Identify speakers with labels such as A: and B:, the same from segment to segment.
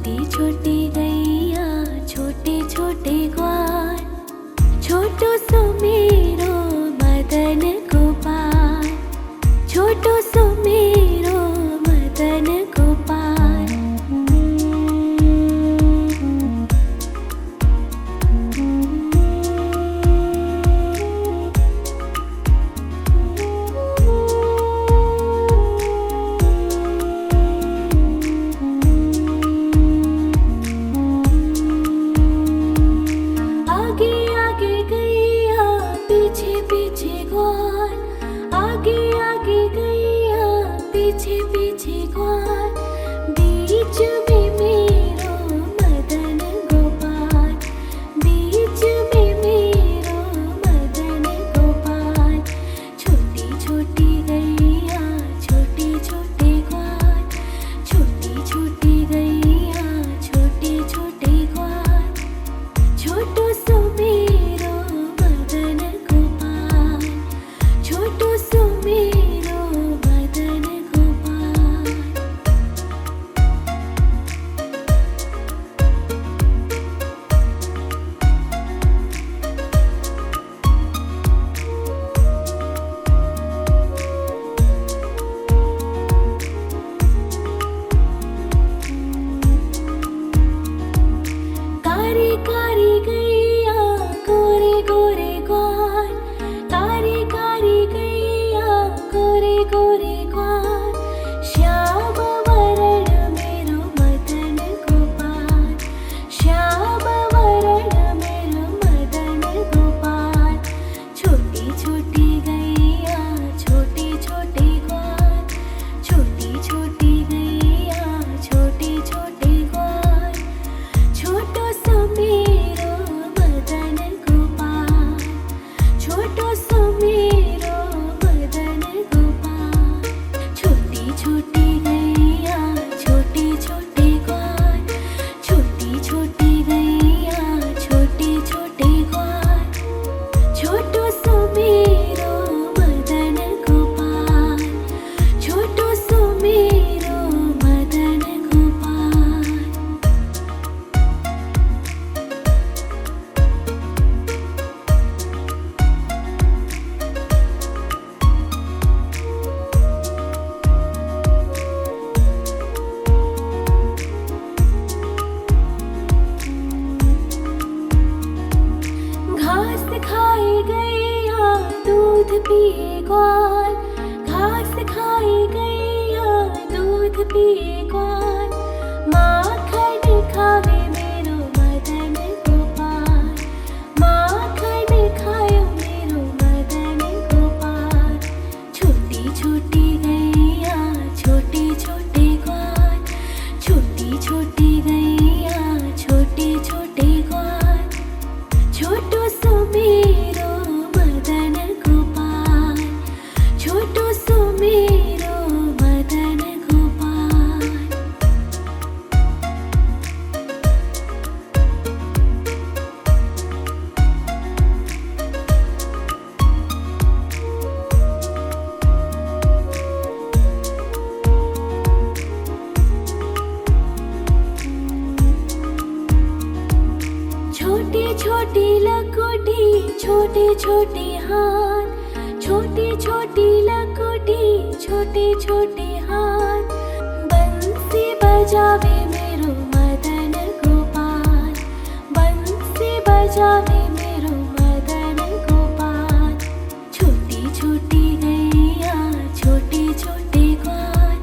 A: छोटी छोटी गैया छोटे छोटे ग्वाल, छोटो सो मेरो मदन गोपाल, छोटो सो मेरो मदन गोपाल। आगे आगे गैया पीछे पीछे ग्वाल, आगे आगे गैया पीछे पीछे ग्वाल, बीच में मेरो मदन गोपाल, बीच में मेरो मदन गोपाल। छोटी छोटी गैया छोटे छोटे ग्वाल, छोटी छोटी गैया छोटे छोटे ग्वाल, छोटो सो मेरो मदन गोपाल, छोटो सो मेरो मदन गोपाल। कारी कारी गैया गोरे गोरे ग्वाल, कारी कारी गैया गोरे गोरे ग्वाल, श्याम वरण मेरो मदन गोपाल, श्याम वरण मेरो मदन गोपाल। छोटी छोटी गैया छोटे छोटे ग्वाल, छोटी छोटी गैया छोटे छोटे ग्वाल, छोटो सो मेरो मदन गोपाल, छोटो सो मेरो मदन गोपाल। छोटी छोटी गैया छोटे छोटे ग्वाल, छोटी छोटी गैया छोटे छोटे ग्वाल, छोटो सो मेरो मदन गोपाल, छोटो सो मेरो मदन गोपाल। घास खाए गैया दूध पिए ग्वाल, घास खाए गैया दूध पिए ग्वाल, माखन खावे मेरो मदन गोपाल, माखन खायो मेरो मदन गोपाल। छोटी छोटी गैया छोटे छोटे ग्वाल, छोटी छोटी गैया छोटे छोटे ग्वाल, छोटो सो मेरो मदन गोपाल, छोटो सो मेरो मदन गोपाल। छोटी छोटी लकोटी छोटे छोटे हाथ, छोटी छोटी लकोटी छोटे छोटे हाथ, बंसी बजावे मेरो मदन गोपाल, बंसी बजावे मेरो मदन गोपाल। छोटी छोटी गैया छोटे छोटे ग्वाल,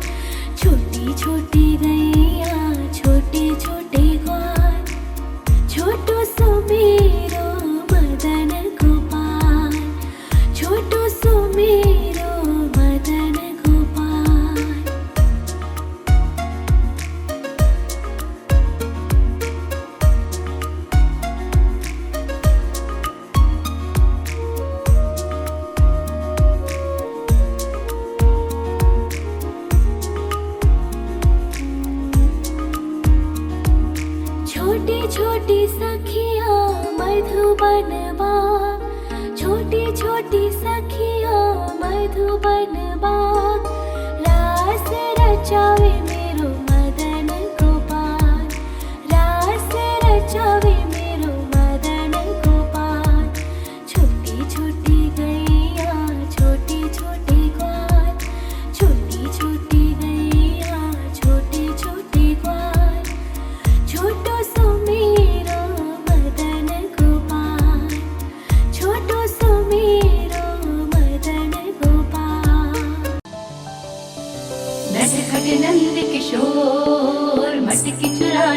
A: छोटी छोटी गैया छोटे छोटे ग्वाल, छोटो सो मेरो मदन गोपाल, छोटो सो मेरो मदन गोपाल। छोटी छोटी सखिया मधुबन बाग, छोटी छोटी सखिया मधुबन बाग, रास रचावे मेरो मदन गोपाल,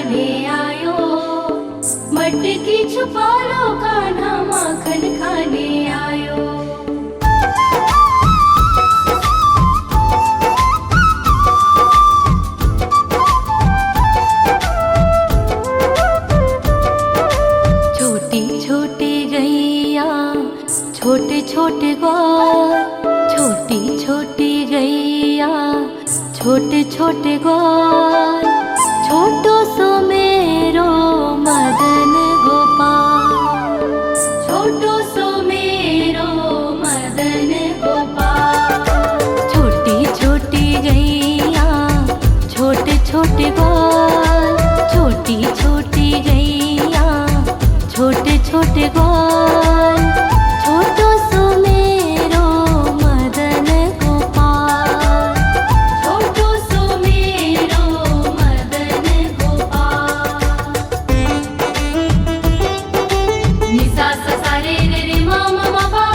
A: चुराने आयो। मटकी छुपा लो कान्हा माखन खाने आयो। छोटी छोटी गैया छोटे छोटे ग्वाल, छोटी छोटी गैया छोटे छोटे ग्वाल, छोटो सो मेरो मदन गोपाल, छोटो सो मेरो मदन गोपाल। छोटी छोटी गैया छोटे छोटे ग्वाल, छोटी छोटी गैया छोटे छोटे ग्वाल, छोटो सो मेरो मदन गोपाल, छोटो सो मेरो मदन गोपाल। नि सा सा सा रे रे रे मा मा मा पा।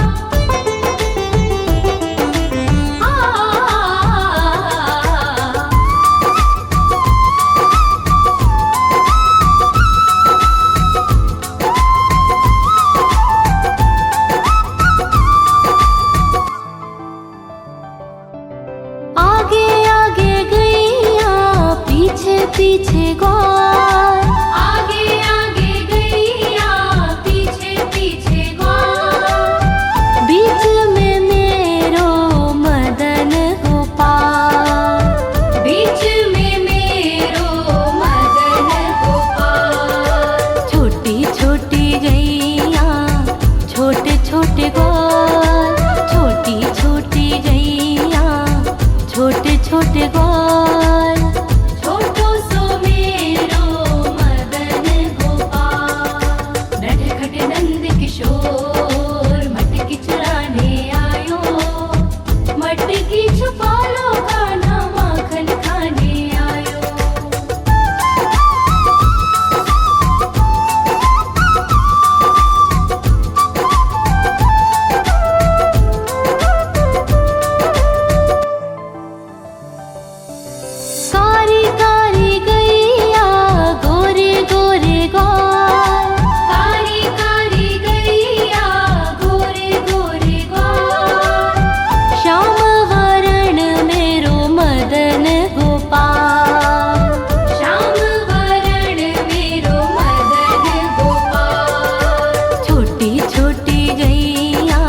A: आगे आगे गैया पीछे पीछे ग्वाल, आगे आगे गैया पीछे पीछे ग्वाल, बीच में मेरो मदन गोपाल, बीच में मेरो मदन गोपाल। छोटी छोटी गैया छोटे छोटे ग्वाल, छोटी छोटी गैया छोटे छोटे ग्वाल, छोटो सो मेरो मदन गोपाल। नटखट नंद किशोर मटकी चुराने आयो। मटकी छुपा लो कान्हा माखन खाने आयो। कारी कारी गैया गोरे गोरे ग्वाल, कारी कारी गैया गोरे गोरे ग्वाल, श्याम वरण मेरो मदन गोपाल, श्याम वरण मेरो मदन गोपाल। छोटी छोटी गैया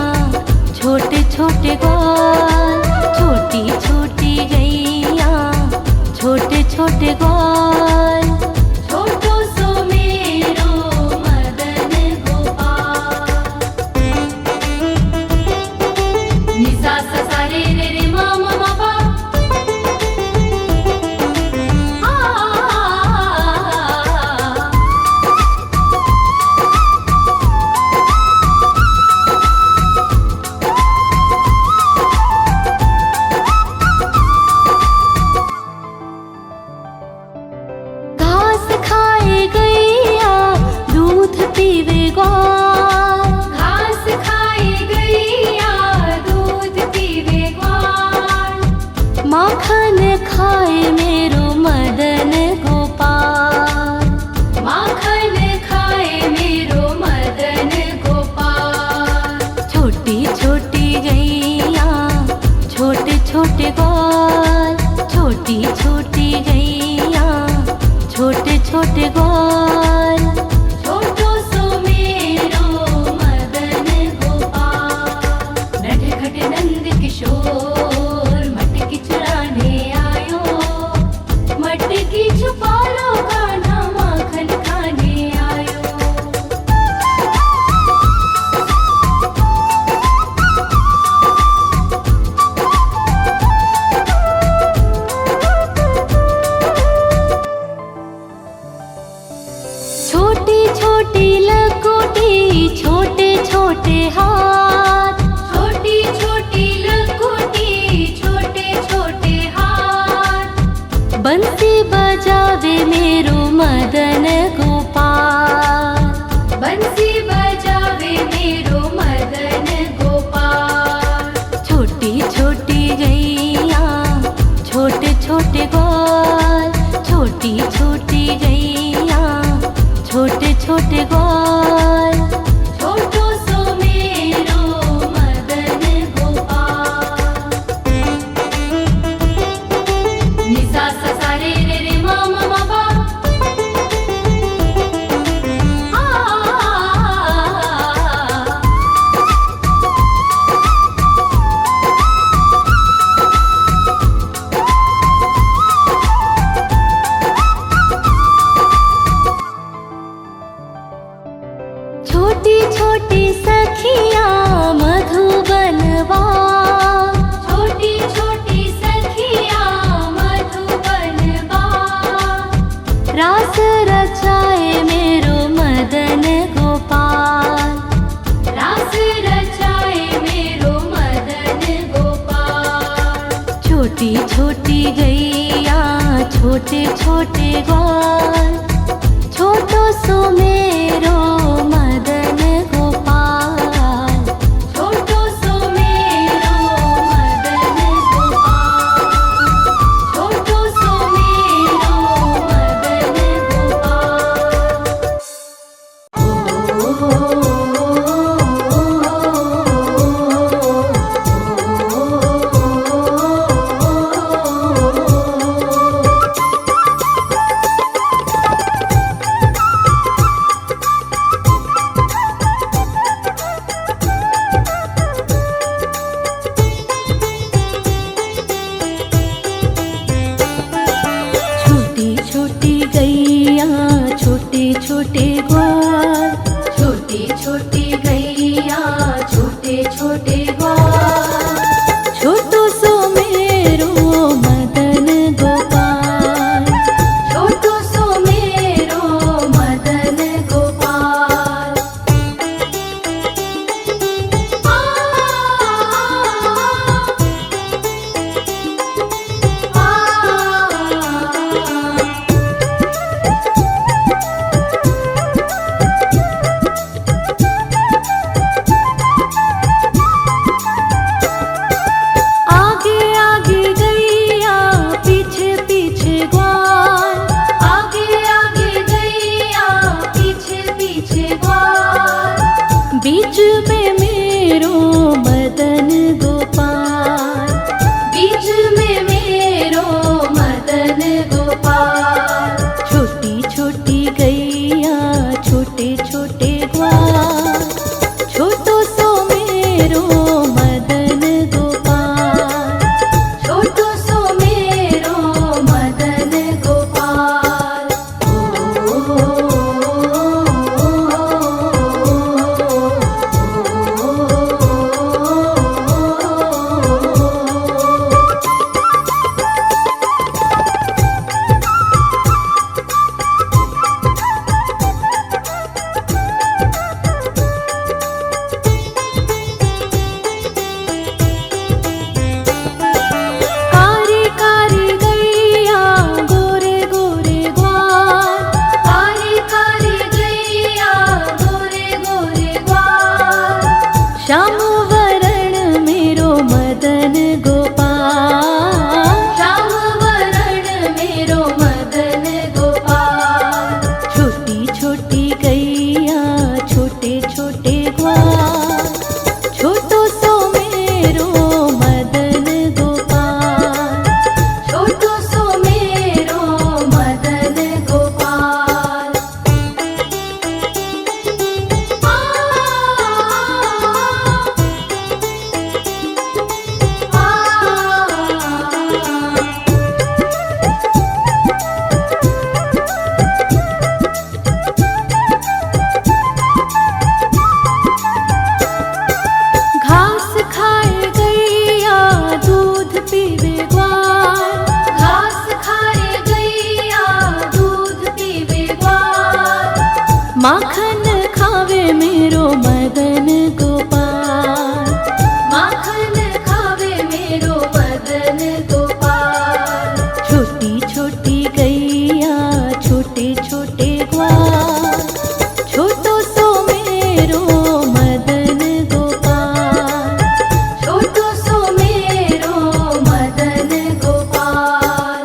A: छोटे छोटे ग्वाल, छोटी छोटी गैया छोटे छोटे ग्वाल, छोटो सो मेरो मदन गोपाल। नि सा सा सा रे रे रे मा मा मा पा। घास खाए गैया दूध पीवे ग्वाल, घास खाए गैया दूध पीवे ग्वाल, माखन खाए मेरो मदन गोपाल, माखन खाए मेरो मदन गोपाल। छोटी छोटी गैया छोटे छोटे ग्वाल, छोटी छोटी गैया छोटे छोटे ग्वाल, छोटो सो मेरो मदन गोपाल। नटखट नंद किशोर मटकी चुराने आयो। मटकी छुपा लो कान्हा माखन खाने आयो। छोटी छोटी लकोटी छोटे छोटे हाथ, छोटी छोटी लकोटी छोटे छोटे हाथ, बंसी बजावे मेरो मदन गोपाल, बंसी बजावे मेरो मदन गोपाल। छोटी छोटी गैया छोटे छोटे ग्वाल, छोटी छोटी गैया
B: छोटे ग्वाल।
A: छोटो सो मेरो मदन गोपाल। निसा सा सा रे रे रे मा मा मा पा।
B: छोटी छोटी सखियाँ मधुबनवा।
A: छोटी छोटी सखियाँ मधुबनवा।
B: रास रचाए मेरो मदन गोपाल।
A: रास रचाए मेरो मदन गोपाल।
B: छोटी छोटी गैया छोटे छोटे ग्वाल। छोटो सो मेरो मदन गोपाल।
A: छोटो सो मेरो मदन गोपाल। छोटो सो मेरो मदन
B: छोटी छोटी गैया छोटे छोटे ग्वाल।
A: छोटी छोटी गैया छोटे छोटे ग्वाल।
B: छोटो सो मेरो मदन गोपाल।
A: छोटो सो मेरो मदन गोपाल।
B: आगे आगे गैया पीछे पीछे ग्वाल।
A: आगे आगे गैया पीछे पीछे ग्वाल।
B: बीच में मेरो मदन गोपाल।
A: बीच में मेरो मदन गोपाल।
B: छोटी छोटी गैया छोटे छोटे ग्वाल। छोटो सो मेरो मदन गोपाल।
A: छोटो सो मेरो मदन गोपाल।
B: कारी कारी गैया गोरे गोरे ग्वाल।
A: कारी कारी गैया गोरे गोरे ग्वाल।
B: श्याम वरण मेरो मदन गोपाल।
A: श्याम वरण मेरो मदन गोपाल।
B: छोटी छोटी गैया छोटे छोटे ग्वाल। छोटो सो मेरो मदन गोपाल।
A: छोटो सो मेरो मदन गोपाल।
B: घास खाए गैया दूध पीवे ग्वाल।
A: घास खाए गैया दूध पीवे ग्वाल।
B: माखन खावे मेरो मदन गोपाल।
A: माखन खावे मेरो मदन गोपाल।
B: छोटी छोटी गैया छोटे छोटे ग्वाल। छोटो सो मेरो मदन गोपाल।
A: छोटो सो मेरो मदन गोपाल।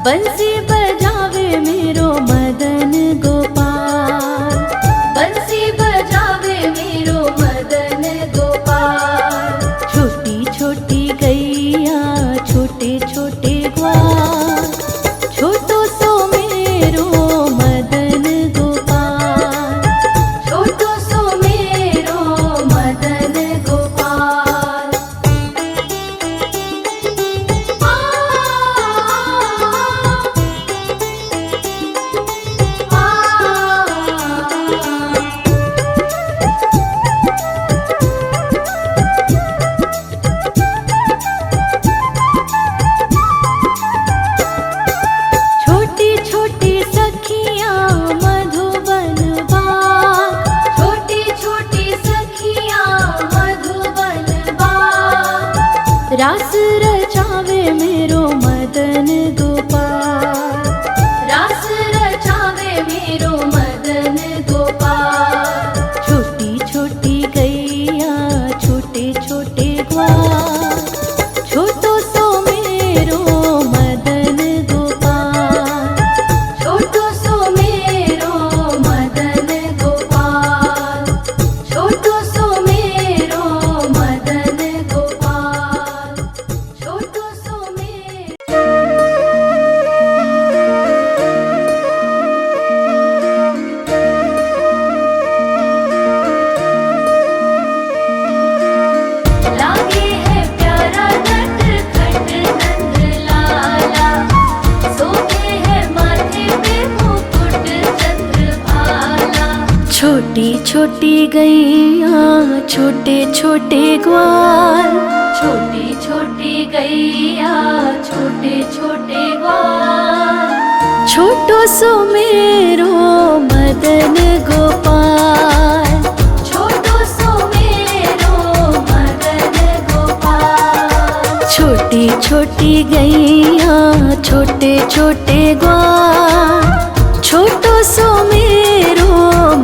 B: बंसी बजावे मेरो मदन गोपाल, बंसी बजावे मेरो मदन गोपाल। छोटी छोटी गैया छोटे छोटे ग्वाल, छोटो सो मेरो मदन गोपाल, छोटो सो मेरो मदन गोपाल। छोटी छोटी सखियाँ मधुबन बाग, छोटी छोटी सखियाँ मधुबन बाग। रास रचावे मेरो मदन गोपाल, रास रचावे मेरो मदन गोपाल। छोटी छोटी गैया छोटे छोटे ग्वाल, छोटो सो मेरो मदन गोपाल, छोटो सो मेरो मदन गोपाल, छोटो सो मेरो मदन गोपाल, छोटो सो मेरो। लागे है प्यारा नटखट नंद लाला, सोते है माथे पे मुकुट चंद्रभाला। छोटी छोटी गैया छोटे छोटे ग्वाल, छोटी छोटी गैया छोटे छोटे ग्वाल। छोटो सो मेरो मदन गोपाल, छोटो सो मेरो मदन गोपाल। छोटी छोटी गैया छोटे छोटे ग्वाल, छोटो सो मेरो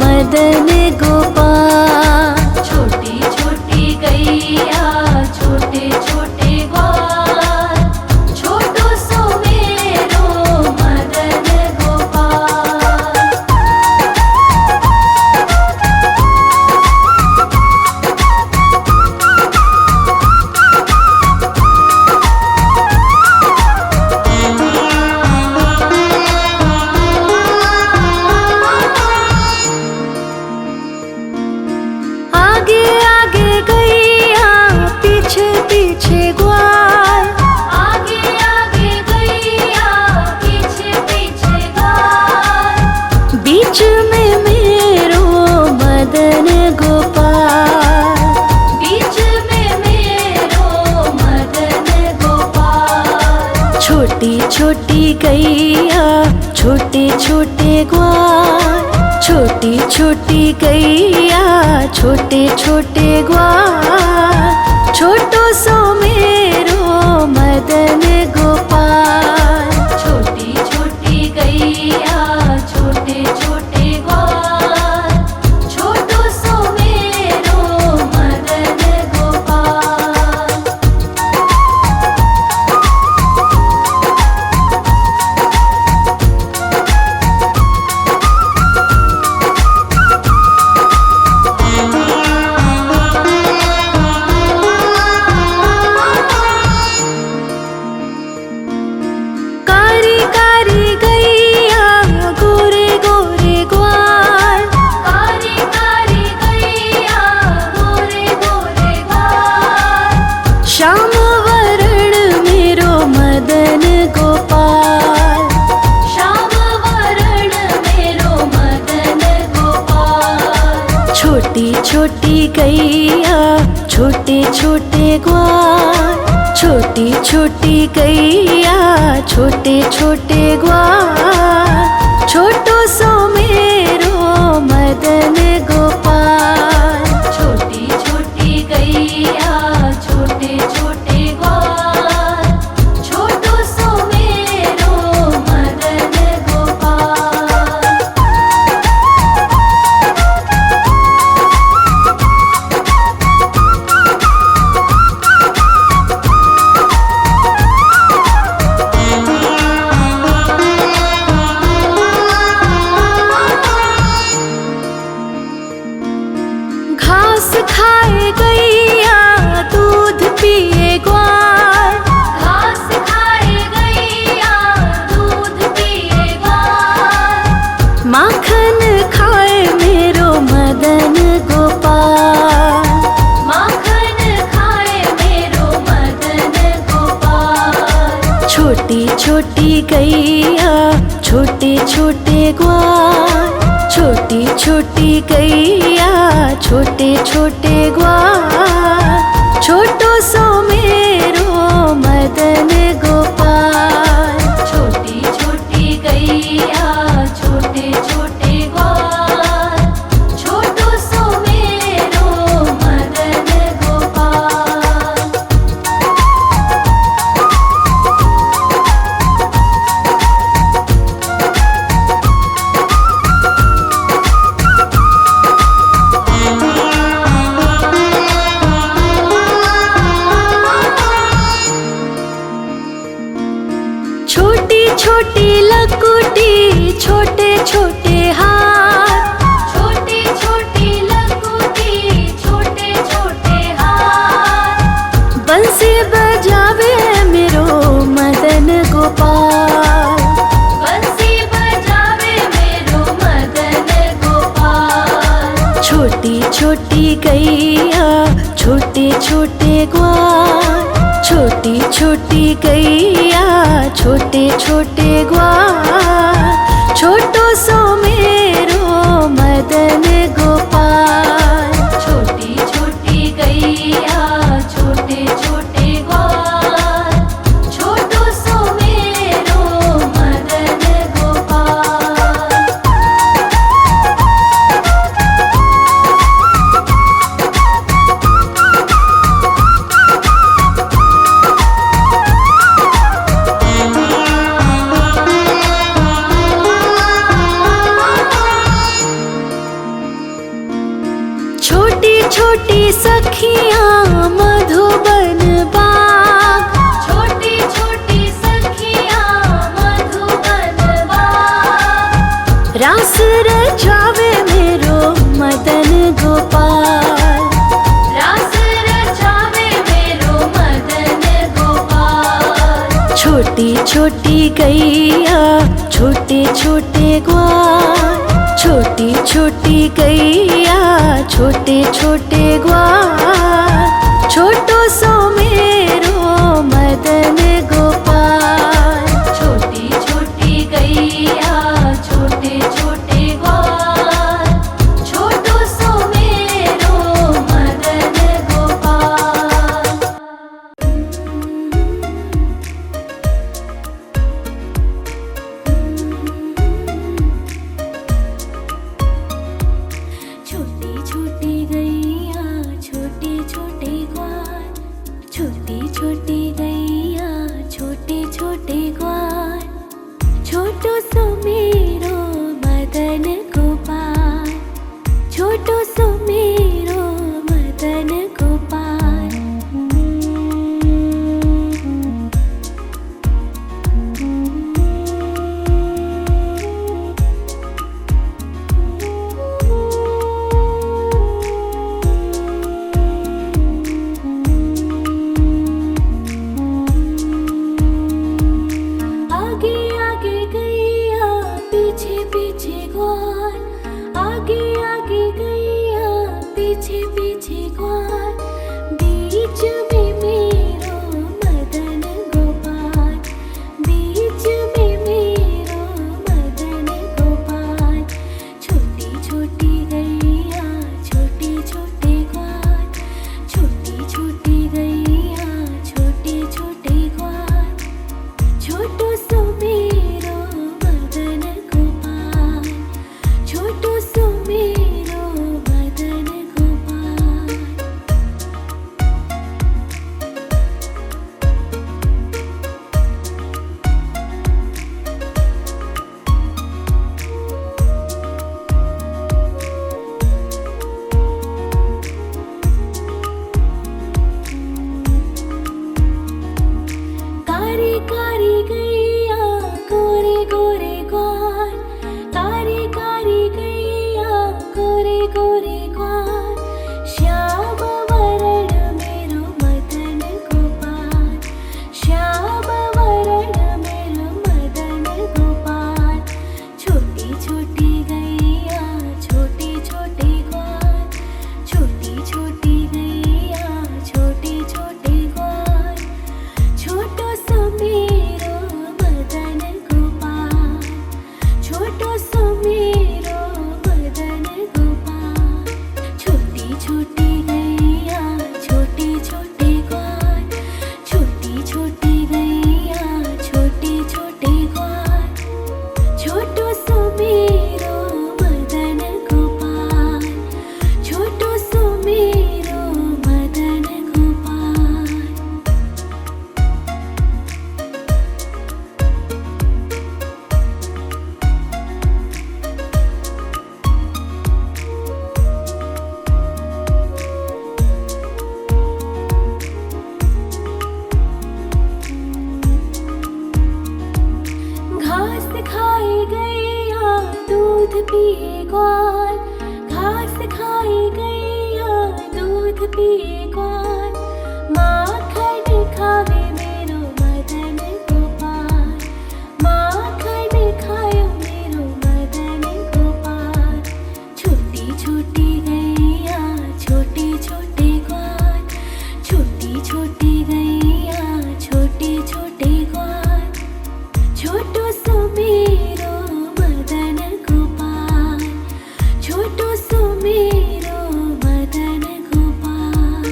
B: मदन गोपाल। छोटी छोटी गैया छोटे छोटे ग्वाल, छोटो सो मेरो मदन गोपाल। आगे आगे गैया पीछे पीछे ग्वाल, आगे आगे गैया पीछे पीछे ग्वाल। बीच में मेरो मदन गोपाल, बीच में मेरो मदन गोपाल। छोटी छोटी गैया छोटे छोटे ग्वाल, छोटी छोटी गैया छोटे छोटे ग्वाल। छोटो सो मेरो मदन गोपाल। छोटी छोटी गैया छोटे छोटे ग्वाल, छोटो सो मेरो मदन गोपाल। कारी कारी गैया गोरे गोरे ग्वाल, कारी कारी गैया गोरे गोरे ग्वाल। श्याम वरण मेरो मदन गोपाल, श्याम वरण मेरो मदन गोपाल। छोटी छोटी गैया छोटे छोटे ग्वाल, छोटी छोटी गैया छोटे छोटे ग्वाल। छोटो सो मेरो मदन गोपाल। छोटी छोटी गैया छोटे छोटे ग्वाल, छोटो सो मेरो मदन गोपाल। छोटी छोटी गैया छोटे छोटे ग्वाल, छोटी छोटी गैया छोटे छोटे ग्वाल, छोटो सो मेरो मदन गोपाल।
A: छोटी छोटी गैया छोटे छोटे ग्वाल, छोटो सो मेरो मदन गोपाल।
B: छोटी छोटी लकुटी छोटे छोटे हाथ,
A: छोटी छोटी लकुटी छोटे छोटे हाथ,
B: बंसी बजावे मेरो मदन गोपाल।
A: बंसी बजावे मेरो मदन गोपाल।
B: छोटी छोटी गैया छोटे छोटे ग्वाल, छोटी छोटी गैया छोटे छोटे ग्वाल, छोटो सो मेरो मदन गोपाल।
A: छोटी छोटी गैया छोटे छोटे ग्वाल, छोटो सो मेरो मदन गोपाल।
B: छोटी छोटी सखियाँ मधुबन बाग,
A: छोटी छोटी सखियाँ मधुबन बाग,
B: रास रचावे मेरो मदन गोपाल।
A: रास रचावे मेरो मदन गोपाल।
B: छोटी छोटी गैया छोटे छोटे ग्वाल, छोटी छोटी गैया छोटे छोटे ग्वाल, छोटो सो मेरो मदन गोपाल।
A: छोटी छोटी गैया छोटे छोटे ग्वाल, छोटो सो मेरो मदन गोपाल।
B: छोटी छोटी गैया छोटे छोटे ग्वाल, छोटी छोटी गैया छोटे छोटे ग्वाल, छोटो सो मेरो मदन गोपाल, छोटो सो मेरो मदन गोपाल। आगे आगे गैया पीछे पीछे ग्वाल, आगे आगे गैया पीछे पीछे ग्वाल, बीच में मेरो मदन गोपाल, बीच में मेरो मदन गोपाल। छोटी छोटी गैया छोटे छोटे ग्वाल, छोटी छोटी गैया छोटे छोटे ग्वाल, छोटो सो मेरो मदन गोपाल, छोटो सो मेरो मदन गोपाल। कारी कारी गैया गोरे गोरे ग्वाल, कारी कारी गैया गोरे गोरे ग्वाल, श्याम वरण मेरो मदन गोपाल, श्याम वरण मेरो मदन गोपाल। छोटी छोटी गैया छोटे छोटे ग्वाल, छोटी छोटी गैया छोटे छोटे ग्वाल, छोटो सो मेरो पिए ग्वाल, घास खाए गैया दूध पिए ग्वाल, माखन खावे मेरो मदन गोपाल, माखन खायो मेरो मदन गोपाल। छोटी छोटी गैया छोटे छोटे ग्वाल, छोटी छोटी गैया छोटे छोटे ग्वाल, छोटो सो मेरो मदन गोपाल, छोटो सो मेरो मदन गोपाल।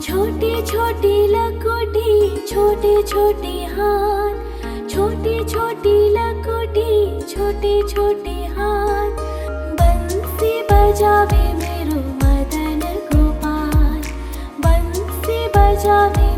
B: छोटी छोटी लकोटी छोटे छोटे हाथ, छोटी छोटी लकोटी छोटे छोटे हाथ, बंसी बजावे मेरो मदन गोपाल, बंसी बजावे